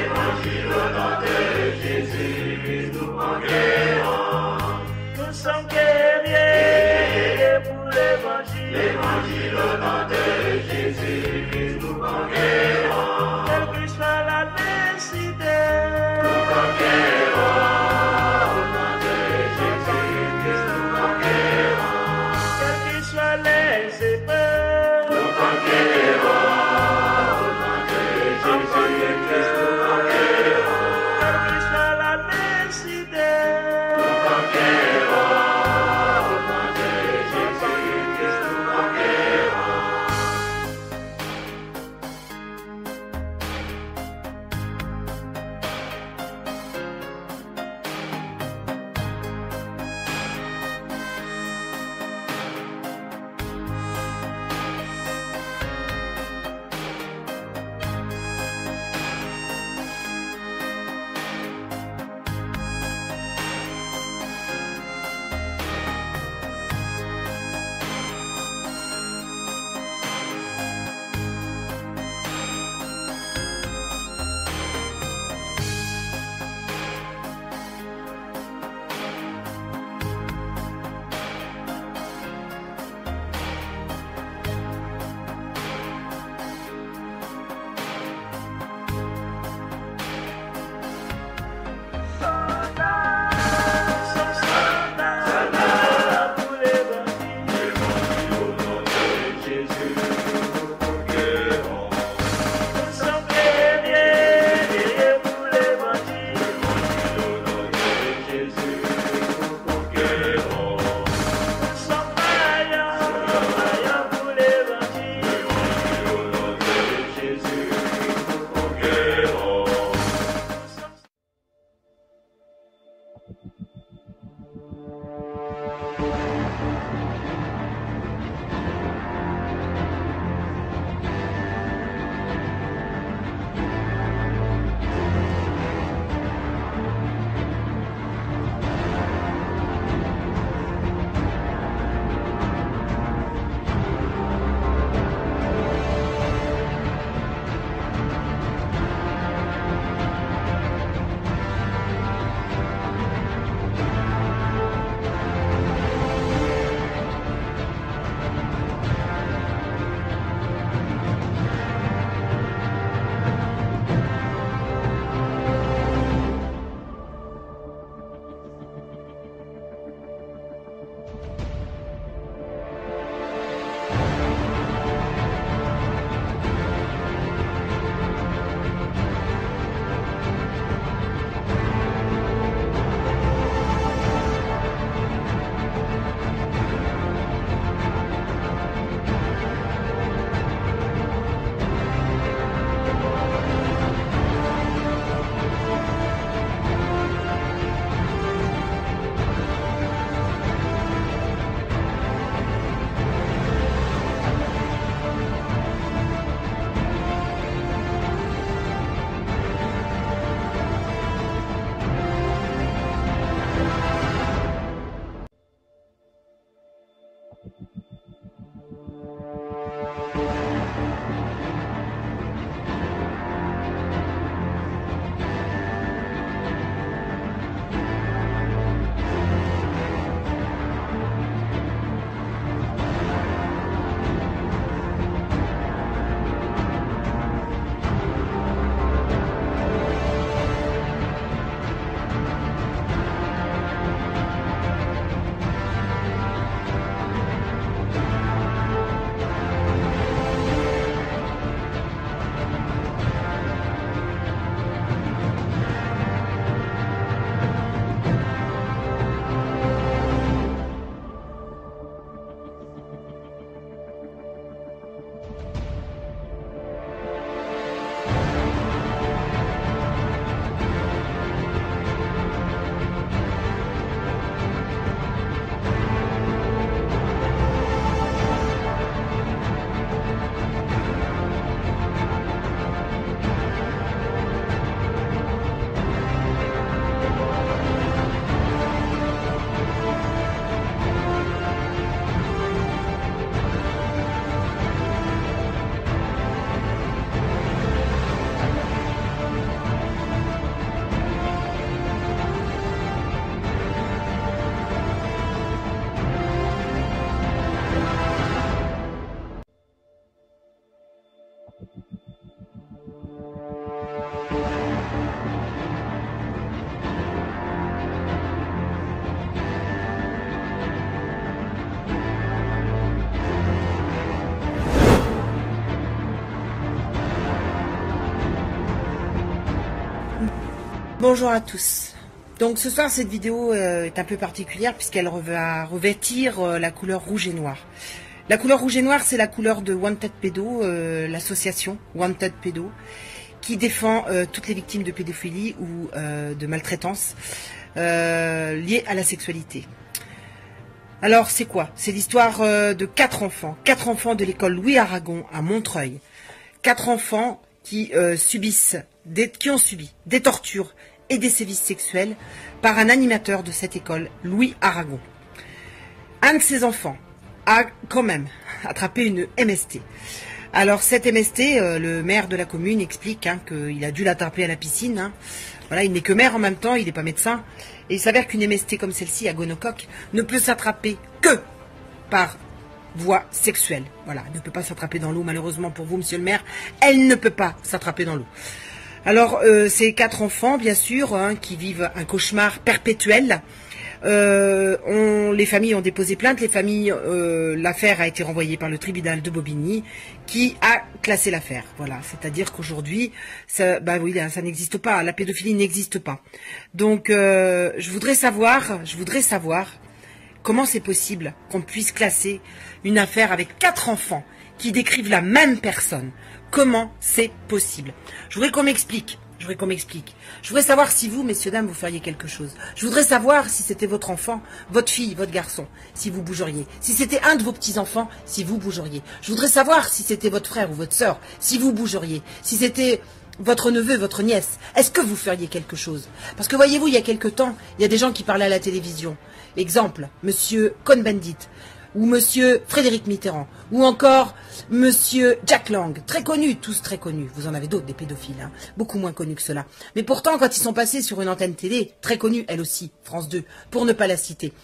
Évangile au nom de Jésus, nous conquérons. Nous sommes guerriers pour l'évangile. Évangile au nom de Jésus, nous conquérons. Quelle que soit la nécessité, Nous conquérons. Au nom de Jésus, nous conquérons. quelles que soient les épreuves, Nous conquérons. Au nom de Jésus, nous conquérons. quelle que soit la nécessité, Nous conquérons. Au nom de Jésus, nous conquérons. Bonjour à tous. Donc ce soir cette vidéo est un peu particulière puisqu'elle va revêtir la couleur rouge et noir. La couleur rouge et noir, c'est la couleur de Wanted Pedo, l'association Wanted Pedo, qui défend toutes les victimes de pédophilie ou de maltraitance liées à la sexualité. Alors c'est quoi? C'est l'histoire de 4 enfants de l'école Louis Aragon à Montreuil. 4 enfants qui ont subi des tortures et des sévices sexuels par un animateur de cette école, Louis Aragon. Un de ces enfants a quand même attrapé une MST. Alors cette MST, le maire de la commune explique qu'il a dû l'attraper à la piscine. Voilà, il n'est que maire en même temps, il n'est pas médecin. Et il s'avère qu'une MST comme celle-ci à gonocoque ne peut s'attraper que par voie sexuelle. Voilà, elle ne peut pas s'attraper dans l'eau, malheureusement pour vous, monsieur le maire. Elle ne peut pas s'attraper dans l'eau. Alors, ces 4 enfants, bien sûr, qui vivent un cauchemar perpétuel. Les familles ont déposé plainte. L'affaire a été renvoyée par le tribunal de Bobigny, qui a classé l'affaire. Voilà, c'est-à-dire qu'aujourd'hui, ça n'existe pas. La pédophilie n'existe pas. Donc, je voudrais savoir comment c'est possible qu'on puisse classer une affaire avec 4 enfants qui décrivent la même personne. Comment c'est possible? Je voudrais qu'on m'explique. Je voudrais savoir si vous, messieurs, dames, vous feriez quelque chose. Je voudrais savoir si c'était votre enfant, votre fille, votre garçon, si vous bougeriez. Si c'était un de vos petits-enfants, si vous bougeriez. Je voudrais savoir si c'était votre frère ou votre sœur, si vous bougeriez. Si c'était votre neveu, votre nièce, est-ce que vous feriez quelque chose? Parce que voyez-vous, il y a quelque temps, il y a des gens qui parlaient à la télévision. Exemple, monsieur Cohn-Bendit, ou monsieur Frédéric Mitterrand, ou encore monsieur Jack Lang, très connus, tous très connus. Vous en avez d'autres, des pédophiles, beaucoup moins connus que cela. Mais pourtant, quand ils sont passés sur une antenne télé, très connue, elle aussi, France 2, pour ne pas la citer,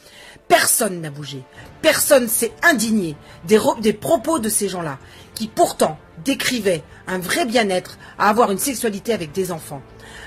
personne n'a bougé. Personne s'est indigné des propos de ces gens-là, qui pourtant décrivaient un vrai bien-être à avoir une sexualité avec des enfants.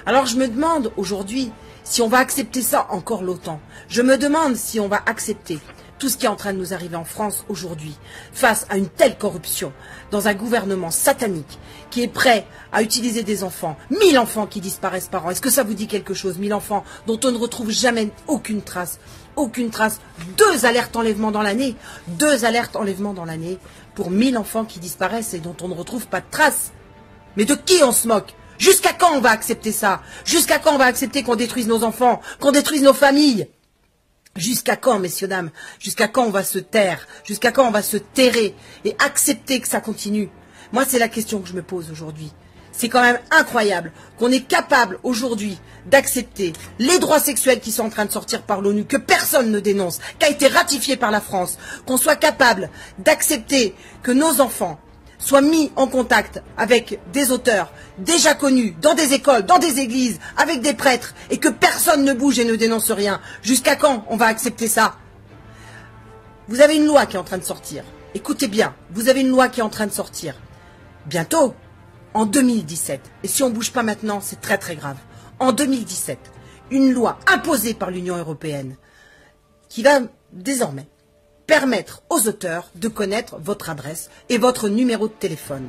Alors je me demande aujourd'hui si on va accepter ça encore longtemps. Je me demande si on va accepter tout ce qui est en train de nous arriver en France aujourd'hui, face à une telle corruption, dans un gouvernement satanique, qui est prêt à utiliser des enfants, 1000 enfants qui disparaissent par an. Est-ce que ça vous dit quelque chose? 1000 enfants dont on ne retrouve jamais aucune trace. Aucune trace. 2 alertes enlèvement dans l'année. 2 alertes enlèvement dans l'année pour 1000 enfants qui disparaissent et dont on ne retrouve pas de traces. Mais de qui on se moque? Jusqu'à quand on va accepter ça? Jusqu'à quand on va accepter qu'on détruise nos enfants, qu'on détruise nos familles? Jusqu'à quand, messieurs, dames? Jusqu'à quand on va se taire? Jusqu'à quand on va se terrer et accepter que ça continue? Moi, c'est la question que je me pose aujourd'hui. C'est quand même incroyable qu'on est capable aujourd'hui d'accepter les droits sexuels qui sont en train de sortir par l'ONU, que personne ne dénonce, qui a été ratifié par la France, qu'on soit capable d'accepter que nos enfants soient mis en contact avec des auteurs déjà connus, dans des écoles, dans des églises, avec des prêtres, et que personne ne bouge et ne dénonce rien. Jusqu'à quand on va accepter ça? Vous avez une loi qui est en train de sortir. Écoutez bien, vous avez une loi qui est en train de sortir. Bientôt, en 2017, et si on ne bouge pas maintenant, c'est très très grave. En 2017, une loi imposée par l'Union européenne qui va désormais permettre aux auteurs de connaître votre adresse et votre numéro de téléphone.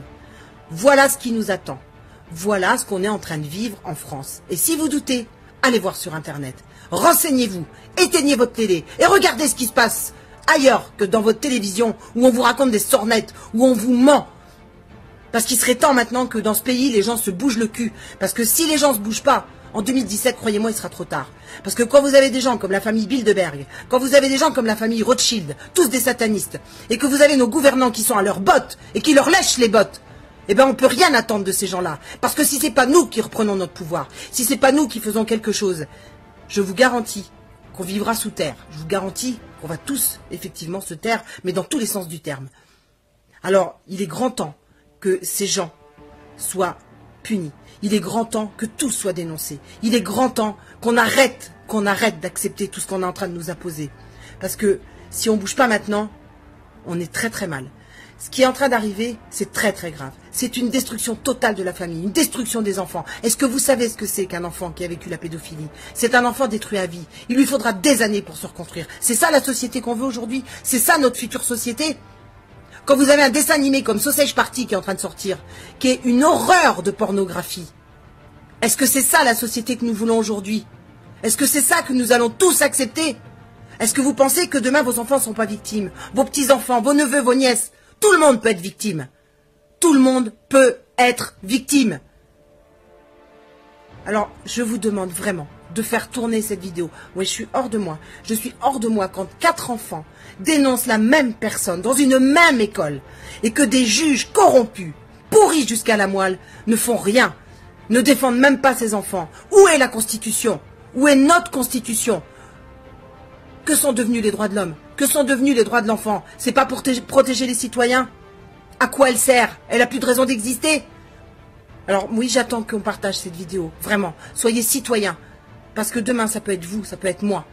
Voilà ce qui nous attend. Voilà ce qu'on est en train de vivre en France. Et si vous doutez, allez voir sur Internet. Renseignez-vous, éteignez votre télé et regardez ce qui se passe ailleurs que dans votre télévision où on vous raconte des sornettes, où on vous ment. Parce qu'il serait temps maintenant que dans ce pays, les gens se bougent le cul. Parce que si les gens ne se bougent pas, en 2017, croyez-moi, il sera trop tard. Parce que quand vous avez des gens comme la famille Bilderberg, quand vous avez des gens comme la famille Rothschild, tous des satanistes, et que vous avez nos gouvernants qui sont à leurs bottes et qui leur lèchent les bottes, eh bien on ne peut rien attendre de ces gens-là. Parce que si ce n'est pas nous qui reprenons notre pouvoir, si ce n'est pas nous qui faisons quelque chose, je vous garantis qu'on vivra sous terre. Je vous garantis qu'on va tous, effectivement, se taire, mais dans tous les sens du terme. Alors, il est grand temps que ces gens soient punis. Il est grand temps que tout soit dénoncé. Il est grand temps qu'on arrête d'accepter tout ce qu'on est en train de nous imposer. Parce que si on ne bouge pas maintenant, on est très très mal. Ce qui est en train d'arriver, c'est très très grave. C'est une destruction totale de la famille, une destruction des enfants. Est-ce que vous savez ce que c'est qu'un enfant qui a vécu la pédophilie? C'est un enfant détruit à vie. Il lui faudra des années pour se reconstruire. C'est ça la société qu'on veut aujourd'hui? C'est ça notre future société? Quand vous avez un dessin animé comme Sausage Party qui est en train de sortir, qui est une horreur de pornographie, est-ce que c'est ça la société que nous voulons aujourd'hui? Est-ce que c'est ça que nous allons tous accepter? Est-ce que vous pensez que demain vos enfants ne sont pas victimes? Vos petits-enfants, vos neveux, vos nièces? Tout le monde peut être victime. Tout le monde peut être victime. Alors, je vous demande vraiment de faire tourner cette vidéo. Oui, je suis hors de moi. Je suis hors de moi quand 4 enfants dénoncent la même personne dans une même école et que des juges corrompus, pourris jusqu'à la moelle, ne font rien, ne défendent même pas ces enfants. Où est la Constitution? Où est notre Constitution? Que sont devenus les droits de l'homme? Que sont devenus les droits de l'enfant? C'est pas pour protéger les citoyens? À quoi elle sert? Elle a plus de raison d'exister? Alors oui, j'attends qu'on partage cette vidéo. Vraiment. Soyez citoyens. Parce que demain, ça peut être vous, ça peut être moi.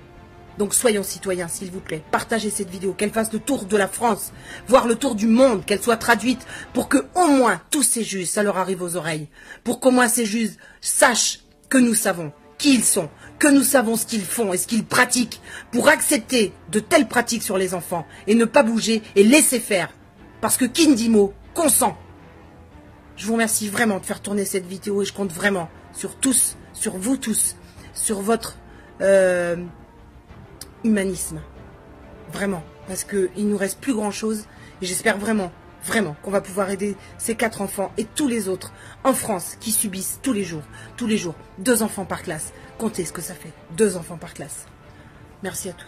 Donc soyons citoyens, s'il vous plaît. Partagez cette vidéo, qu'elle fasse le tour de la France, voire le tour du monde, qu'elle soit traduite, pour que au moins tous ces juges, ça leur arrive aux oreilles. Pour qu'au moins ces juges sachent que nous savons qui ils sont, que nous savons ce qu'ils font et ce qu'ils pratiquent, pour accepter de telles pratiques sur les enfants et ne pas bouger et laisser faire. Parce que qui ne dit mot, consent. Je vous remercie vraiment de faire tourner cette vidéo et je compte vraiment sur tous, sur vous tous, sur votre humanisme. Vraiment. Parce qu'il ne nous reste plus grand chose et j'espère vraiment, vraiment qu'on va pouvoir aider ces 4 enfants et tous les autres en France qui subissent tous les jours, 2 enfants par classe. Comptez ce que ça fait, 2 enfants par classe. Merci à tous.